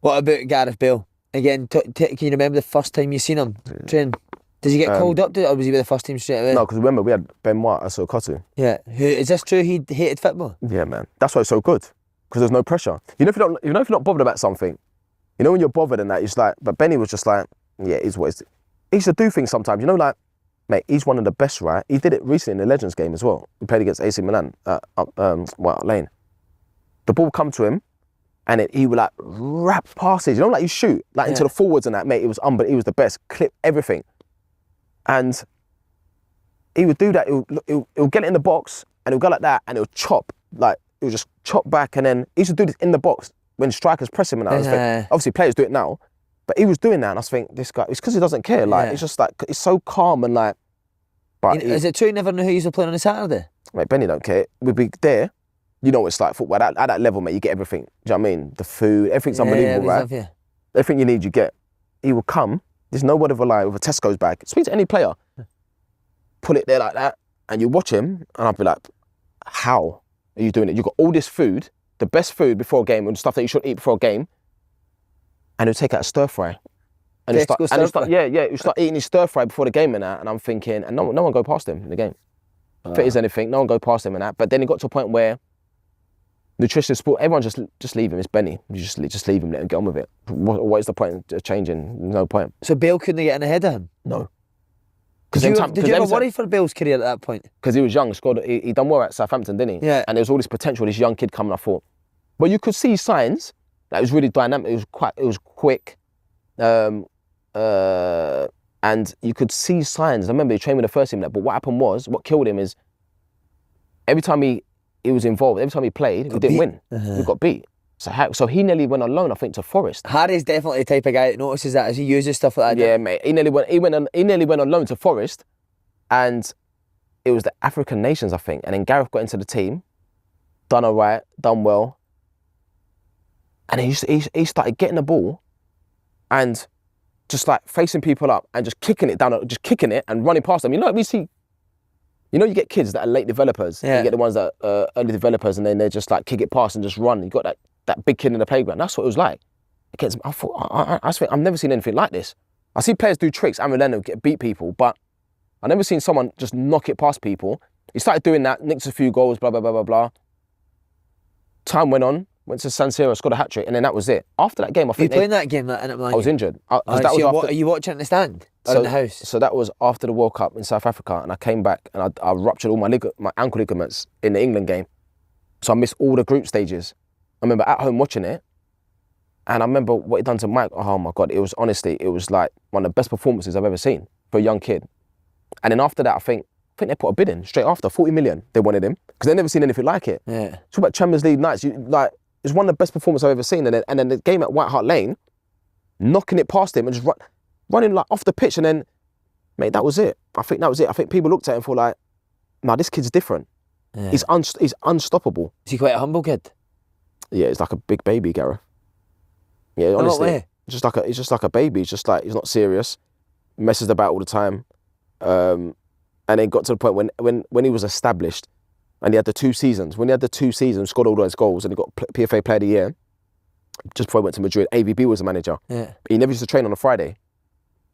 What about Gareth Bale? Again, can you remember the first time you seen him train? Does he get called up to it, or was he with the first team straight away? No, because remember, we had Ben White as Kotu. Yeah. Is this true? He hated football? Yeah, man. That's why it's so good. Because there's no pressure. If you're not bothered about something, when you're bothered and that, it's like, but Benny was just like, yeah, it is what it is. He used to do things sometimes, like, mate, he's one of the best, right? He did it recently in the Legends game as well. He played against AC Milan at White Hart Lane. The ball would come to him, and he would like wrap passes, like you shoot, like into the forwards and that, mate. It was unbelievable. He was the best, clip everything. And he would do that, he'll get it in the box, and he'll go like that, and he'll chop, like, he'll just chop back, and then he used to do this in the box when strikers press him and that. Obviously players do it now, but he was doing that, and I was thinking, this guy, it's because he doesn't care, like, it's just like, it's so calm and like, but is it true you never knew who you were playing on a Saturday? Mate, Benny don't care. We'd be there, it's like football, at that level, mate, you get everything, do you know what I mean? The food, everything's unbelievable, right? Everything you need, you get. He will come, there's no word of a lie, with a Tesco's bag, speak to any player, pull it there like that, and you watch him, and I'll be like, how are you doing it? You've got all this food, the best food before a game, and stuff that you should eat before a game, and he'll take out a stir fry. And he'll start eating his stir fry before the game and that, and I'm thinking, and no one go past him in the game. If it is anything, no one go past him and that. But then it got to a point where nutrition, sport, everyone just leave him. It's Benny. You just leave him, let him get on with it. What is the point of changing? No point. So Bale couldn't get in ahead of him? No. Did you ever worry for Bale's career at that point? Because he was young, he done well at Southampton, didn't he? Yeah. And there was all this potential, this young kid coming, I thought. But you could see signs that it was really dynamic. It was quick. And you could see signs. I remember he trained with the first team, but what happened was, what killed him is, every time he was involved, every time he played, we didn't win. We got beat. So he nearly went on loan, I think, to Forest. Harry's definitely the type of guy that notices that as he uses stuff like that. Yeah, mate. He nearly went on loan to Forest, and it was the African nations, I think. And then Gareth got into the team, done all right, done well, and he started getting the ball, and just like facing people up and just kicking it down, just kicking it and running past them. We see. You get kids that are late developers. Yeah. You get the ones that are early developers, and then they just like kick it past and just run. You got that big kid in the playground. That's what it was like. I thought, I've never seen anything like this. I see players do tricks, and Milan beat people, but I've never seen someone just knock it past people. He started doing that, nicked a few goals, blah, blah, blah, blah, blah. Time went on, went to San Siro, scored a hat-trick, and then that was it. After that game, I think... Were you playing that game in Milan? I was injured. Are you watching in the stand? Or in the house? So that was after the World Cup in South Africa, and I came back and I ruptured all my ankle ligaments in the England game. So I missed all the group stages. I remember at home watching it, and I remember what he done to Mike. Oh my God, it was like one of the best performances I've ever seen for a young kid. And then after that, I think they put a bid in straight after, 40 million. They wanted him because they'd never seen anything like it. Yeah. Talk about Champions League nights. It's one of the best performances I've ever seen. And then the game at White Hart Lane, knocking it past him and just running like off the pitch, and then, mate, that was it. I think that was it. I think people looked at him and thought like, nah, this kid's different. Yeah. He's unstoppable. Is he quite a humble kid? Yeah, he's like a big baby, Gareth. Yeah, honestly, he's just like a baby. He's not serious, messes about all the time, and then got to the point when he was established, and he had the 2 seasons. When he had the 2 seasons, scored all those goals, and he got PFA Player of the Year. Just before he went to Madrid, AVB was the manager. Yeah. He never used to train on a Friday,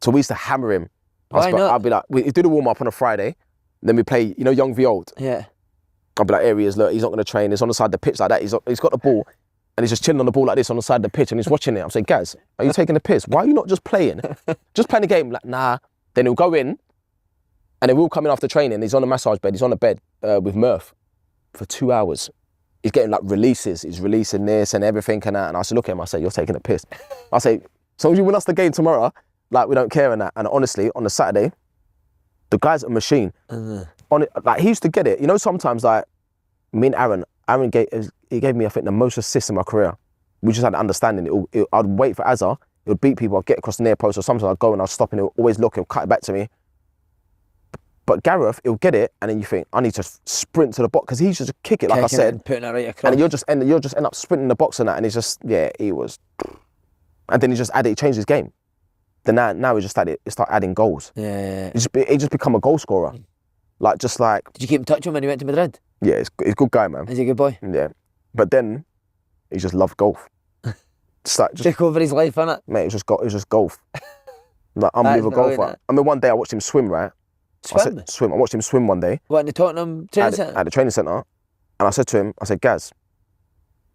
so we used to hammer him. I'd be like, we do the warm up on a Friday, then we play, young v old. Yeah. I'd be like, here he is, look, he's not going to train. He's on the side of the pitch like that. He's got the ball, and he's just chilling on the ball like this on the side of the pitch, and he's watching it. I'm saying, Gaz, are you taking the piss? Why are you not just playing? Just playing the game. Like, nah. Then he'll go in, and then we'll come in after training. He's on a massage bed. He's on a bed with Murph for 2 hours. He's getting like releases. He's releasing this and everything and that. And I said, look at him. I say, you're taking a piss. I say, as long as you win us the game tomorrow, like, we don't care and that. And honestly, on the Saturday, the guy's a machine. Like, he used to get it. Sometimes like me and Aaron gave me, I think, the most assists in my career. We just had an understanding. I'd wait for Azar. It would beat people. I'd get across the near post, or sometimes I'd go and I'd stop and he'll always look. He'll cut it back to me. But Gareth, he'll get it, and then you think, I need to sprint to the box, because he's just kick it, like I said, and putting it right across. And you'll just end up sprinting the box and that, and he's just, he was, and then he changed his game. Then now he just started adding goals. Yeah. He just become a goal scorer, Did you keep in touch with him when he went to Madrid? Yeah, he's a good guy, man. Is he a good boy? Yeah, but then he just loved golf. just Took over his life, innit? mate, it was just golf. Like, unbelievable brilliant, golfer. I mean, one day I watched him swim, right? Swim? I watched him swim one day. What, in the Tottenham training centre? At the training centre. And I said to him, Gaz,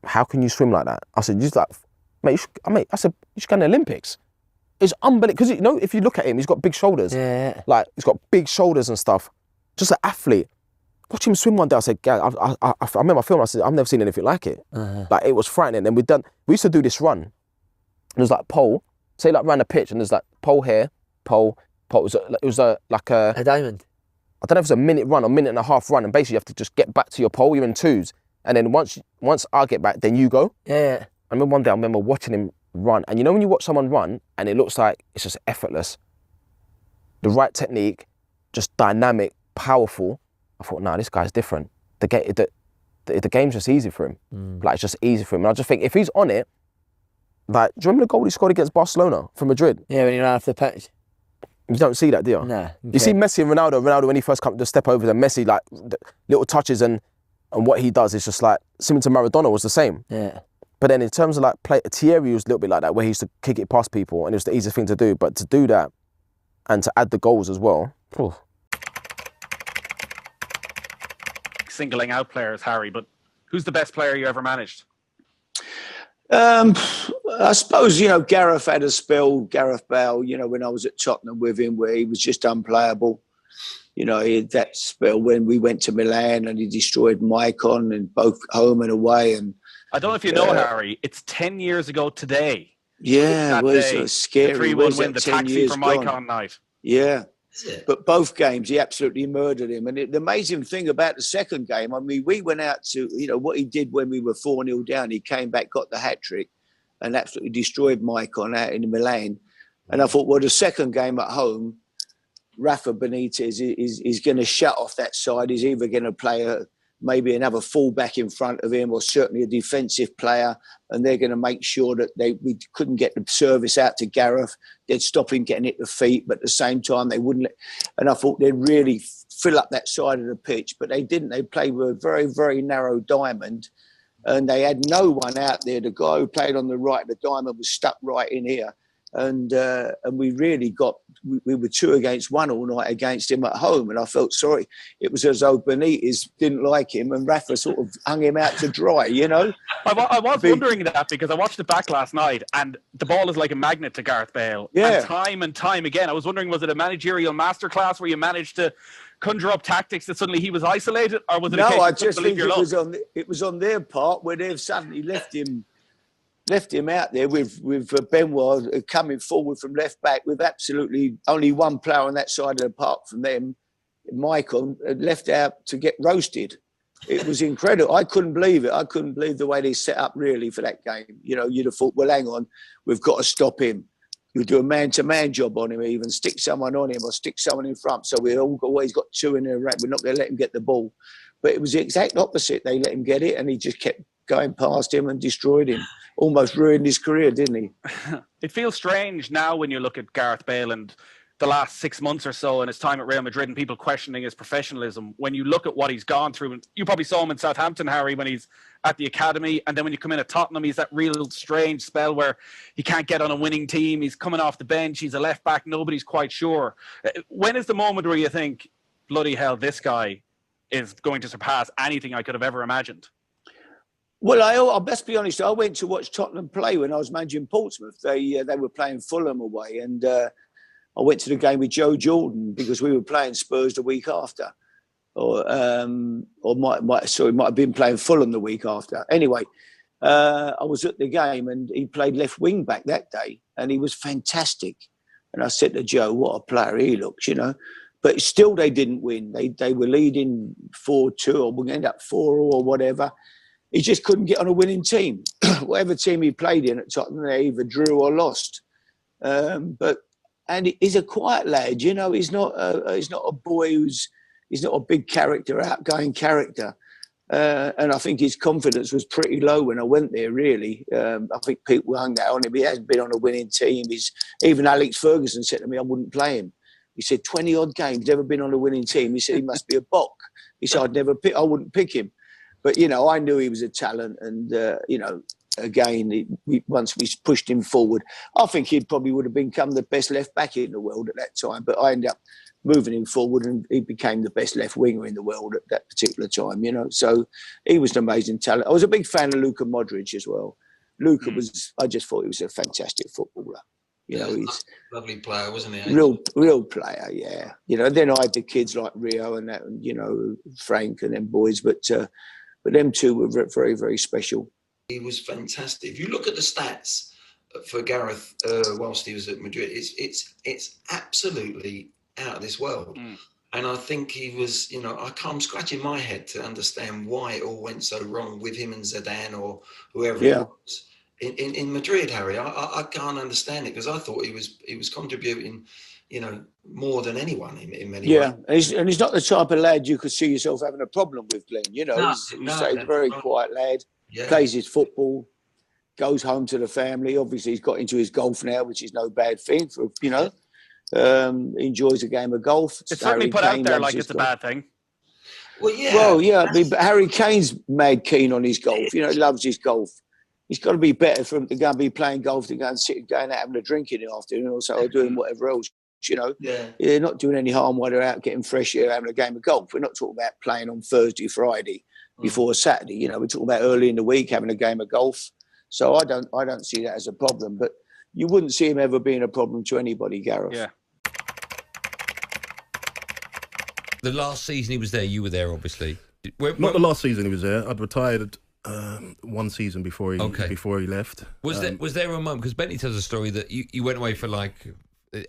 how can you swim like that? I said, mate, I said, you should go in the Olympics. It's unbelievable. Because, you know, if you look at him, he's got big shoulders. Yeah. Like, he's got big shoulders and stuff. Just an athlete. Watch him swim one day. I said, Gaz, I remember filming, I said, I've never seen anything like it. Like, it was frightening. And we used to do this run. And it was like pole. Say, like, around the pitch, and there's like pole here, pole. It was like a diamond. I don't know if it's a minute run or minute and a half run, and basically you have to just get back to your pole. You're in twos, and then once I get back, then you go. Yeah. I remember one day, watching him run, and you know when you watch someone run, and it looks like it's just effortless. The right technique, just dynamic, powerful. I thought, nah, this guy's different. The game's just easy for him. Like, it's just easy for him. And I just think if he's on it, like, do you remember the goal he scored against Barcelona for Madrid? Yeah, when he ran off the pitch. You don't see that, do you? Nah. Okay. You see Messi and Ronaldo. Ronaldo, when he first comes to step over them, Messi, like, the little touches and what he does is just like, similar to Maradona was the same. Yeah. But then in terms of like play, Thierry was a little bit like that, where he used to kick it past people and it was the easiest thing to do. But to do that and to add the goals as well. Phew. Singling out players, Harry, but who's the best player you ever managed? I suppose, you know, Gareth had a spell, Gareth Bale, you know, when I was at Tottenham with him, where he was just unplayable. You know, he had that spell when we went to Milan and he destroyed Maicon in both home and away. And I don't know if you know, Harry, it's 10 years ago today. Yeah, it was scary. The 3-1 win, the taxi for Maicon night. Yeah. But both games, he absolutely murdered him. And the amazing thing about the second game, I mean, we went out to, you know, what he did when we were 4-0 down. He came back, got the hat-trick and absolutely destroyed Maicon out in Milan. And I thought, well, the second game at home, Rafa Benitez is going to shut off that side. He's either going to play maybe another fullback in front of him or certainly a defensive player, and they're going to make sure that we couldn't get the service out to Gareth. They'd stop him getting hit the feet, but at the same time they wouldn't and I thought they'd really fill up that side of the pitch, but they didn't. They played with a very, very narrow diamond, and they had no one out there. The guy who played on the right of the diamond was stuck right in here. And we really we were 2 against 1 all night against him at home, and I felt sorry. It was as though Benitez didn't like him and Rafa sort of hung him out to dry, you know. I was wondering that because I watched it back last night, and the ball is like a magnet to Gareth Bale. Yeah. And time again, I was wondering, was it a managerial masterclass where you managed to conjure up tactics that suddenly he was isolated, or was it? No, a case I just think it was on their part where they've suddenly left him out there with Benoit coming forward from left back with absolutely only one player on that side of the park from them, Michael, left out to get roasted. It was incredible. I couldn't believe it. I couldn't believe the way they set up really for that game. You know, you'd have thought, well, hang on, we've got to stop him. You do a man-to-man job on him, even stick someone on him or stick someone in front. So we always got 2 in a rack. We're not going to let him get the ball. But it was the exact opposite. They let him get it, and he just kept going past him and destroyed him. Almost ruined his career, didn't he? It feels strange now when you look at Gareth Bale and the last 6 months or so and his time at Real Madrid and people questioning his professionalism. When you look at what he's gone through, and you probably saw him in Southampton, Harry, when he's at the academy, and then when you come in at Tottenham, he's that real strange spell where he can't get on a winning team. He's coming off the bench. He's a left back. Nobody's quite sure. When is the moment where you think, bloody hell, this guy is going to surpass anything I could have ever imagined? Well, I'll best be honest. I went to watch Tottenham play when I was managing Portsmouth. They were playing Fulham away, and I went to the game with Joe Jordan because we were playing Spurs the week after, or might have been playing Fulham the week after. Anyway, I was at the game, and he played left wing back that day, and he was fantastic. And I said to Joe, "What a player he looks," you know. But still, they didn't win. They were leading 4-2, or we end up 4 or whatever. He just couldn't get on a winning team. Whatever team he played in at Tottenham, they either drew or lost. And he's a quiet lad, you know. He's not a boy he's not a big character, outgoing character. And I think his confidence was pretty low when I went there. Really, I think people hung that on him. He hasn't been on a winning team. Even Alex Ferguson said to me, I wouldn't play him. He said 20 odd games, never been on a winning team. He said he must be a bok. He said I wouldn't pick him. But, you know, I knew he was a talent, and, you know, again, once we pushed him forward, I think he probably would have become the best left back in the world at that time. But I ended up moving him forward, and he became the best left winger in the world at that particular time. So he was an amazing talent. I was a big fan of Luka Modric as well. Luka I just thought he was a fantastic footballer. He's lovely player, wasn't he? Real player, yeah. Then I had the kids like Rio and that, and Frank and them boys, but them two were very, very special. He was fantastic. If you look at the stats for Gareth whilst he was at Madrid, it's absolutely out of this world. And I think he was, I'm scratching my head to understand why it all went so wrong with him and Zidane or whoever it was in Madrid, Harry. I can't understand it, because I thought he was contributing, more than anyone in many ways. Yeah, and he's not the type of lad you could see yourself having a problem with, Glenn. He's a very quiet lad. Yeah. Plays his football, goes home to the family. Obviously, he's got into his golf now, which is no bad thing for enjoys a game of golf. It's certainly put out there like it's a bad thing. Well, yeah. But Harry Kane's mad keen on his golf. He loves his golf. It's got to be better for him to go and be playing golf than go and going out having a drink in the afternoon or doing whatever else. They're not doing any harm while they're out getting fresh air, having a game of golf. We're not talking about playing on Thursday, Friday before Saturday. We're talking about early in the week having a game of golf. So I don't see that as a problem. But you wouldn't see him ever being a problem to anybody, Gareth. Yeah. The last season he was there, you were there, obviously. Not the last season he was there. I'd retired one season before he left. Was there a moment, because Benny tells a story that you went away for like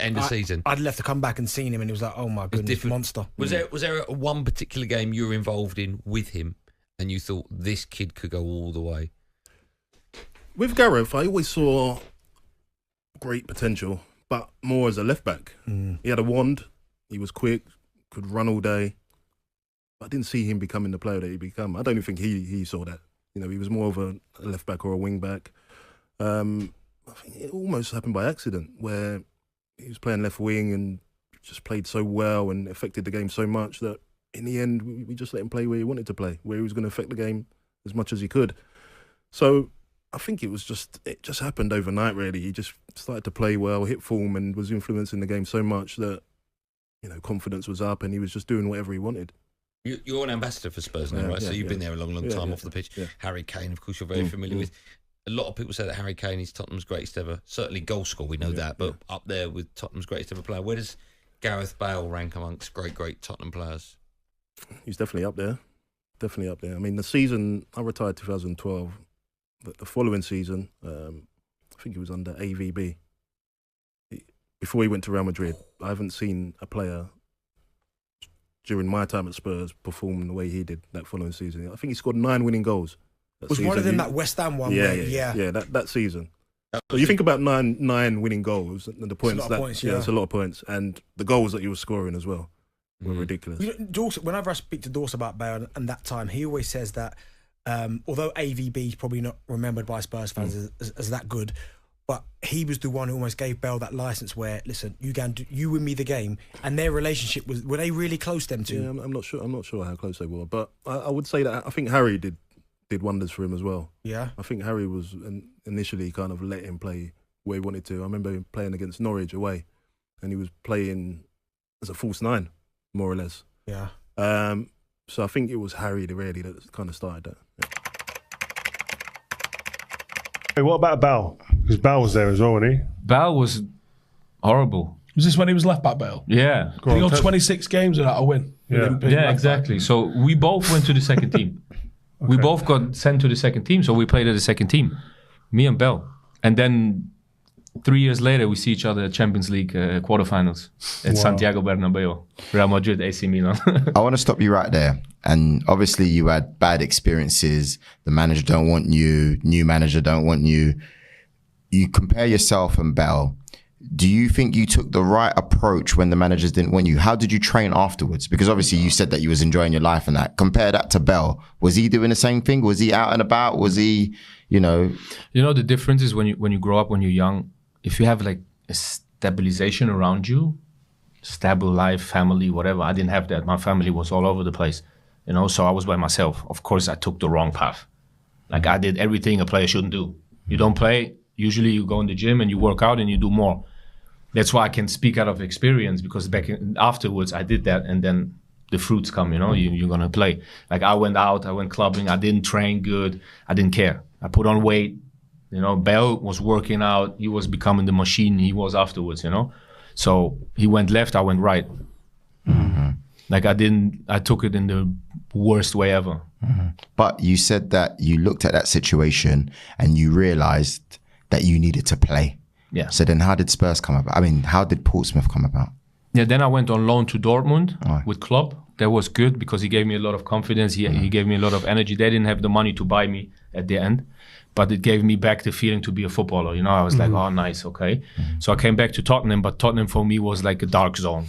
end of season. I'd left to come back and seen him, and he was like, "Oh my goodness, monster." Was there one particular game you were involved in with him, and you thought this kid could go all the way? With Gareth, I always saw great potential, but more as a left back. He had a wand. He was quick, could run all day. But I didn't see him becoming the player that he became. I don't even think he saw that. He was more of a left back or a wing back. I think it almost happened by accident, where he was playing left wing and just played so well and affected the game so much that in the end we just let him play where he wanted to play, where he was going to affect the game as much as he could. So I think it just happened overnight, really. He just started to play well, hit form, and was influencing the game so much that confidence was up, and he was just doing whatever he wanted. You're an ambassador for Spurs now, right? So you've been there a long time off the pitch. Yeah. Harry Kane, of course, you're very familiar with. A lot of people say that Harry Kane is Tottenham's greatest ever. Certainly goal scorer, we know that, but up there with Tottenham's greatest ever player. Where does Gareth Bale rank amongst great Tottenham players? He's definitely up there. Definitely up there. I mean, the season, I retired 2012. The following season, I think he was under AVB. Before he went to Real Madrid, I haven't seen a player during my time at Spurs perform the way he did that following season. I think he scored 9 winning goals. Was one of them that West Ham one? Yeah, that season. So you think about nine winning goals, and the points that's a lot of points, and the goals that he was scoring as well were ridiculous. Whenever I speak to Dorse about Bale and that time, he always says that although AVB is probably not remembered by Spurs fans as that good, but he was the one who almost gave Bale that license where, listen, you win me the game, and their relationship were they really close, them two? Yeah, I'm not sure how close they were, but I would say that I think Harry did wonders for him as well. Yeah. I think Harry was initially kind of let him play where he wanted to. I remember him playing against Norwich away, and he was playing as a false 9, more or less. Yeah. So I think it was Harry really that kind of started that. Yeah. Hey, what about Bale? Because Bale was there as well, wasn't he? Bale was horrible. Was this when he was left back, Bale? Yeah. He got 26 games without a win. Yeah, exactly. So we both went to the second team. Okay. We both got sent to the second team, so we played at the second team, me and Bale. And then 3 years later, we see each other at Champions League quarterfinals at Santiago Bernabeu, Real Madrid, AC Milan. I want to stop you right there. And obviously you had bad experiences. The manager don't want you, new manager don't want you. You compare yourself and Bale. Do you think you took the right approach when the managers didn't want you? How did you train afterwards? Because obviously you said that you was enjoying your life and that. Compare that to Bale. Was he doing the same thing? Was he out and about? Was he, You know, the difference is when you grow up, when you're young, if you have like a stabilization around you, stable life, family, whatever. I didn't have that. My family was all over the place, so I was by myself. Of course, I took the wrong path. Like I did everything a player shouldn't do. You don't play, usually you go in the gym and you work out and you do more. That's why I can speak out of experience, because afterwards I did that, and then the fruits come, you're gonna play. Like I went out, I went clubbing, I didn't train good, I didn't care. I put on weight, Bale was working out, he was becoming the machine he was afterwards, So he went left, I went right. Like I took it in the worst way ever. But you said that you looked at that situation and you realized that you needed to play. Yeah. So then how did Spurs come about? I mean, how did Portsmouth come about? Yeah, then I went on loan to Dortmund with Klopp. That was good because he gave me a lot of confidence. He gave me a lot of energy. They didn't have the money to buy me at the end, but it gave me back the feeling to be a footballer. I was like, oh, nice, okay. So I came back to Tottenham, but Tottenham for me was like a dark zone.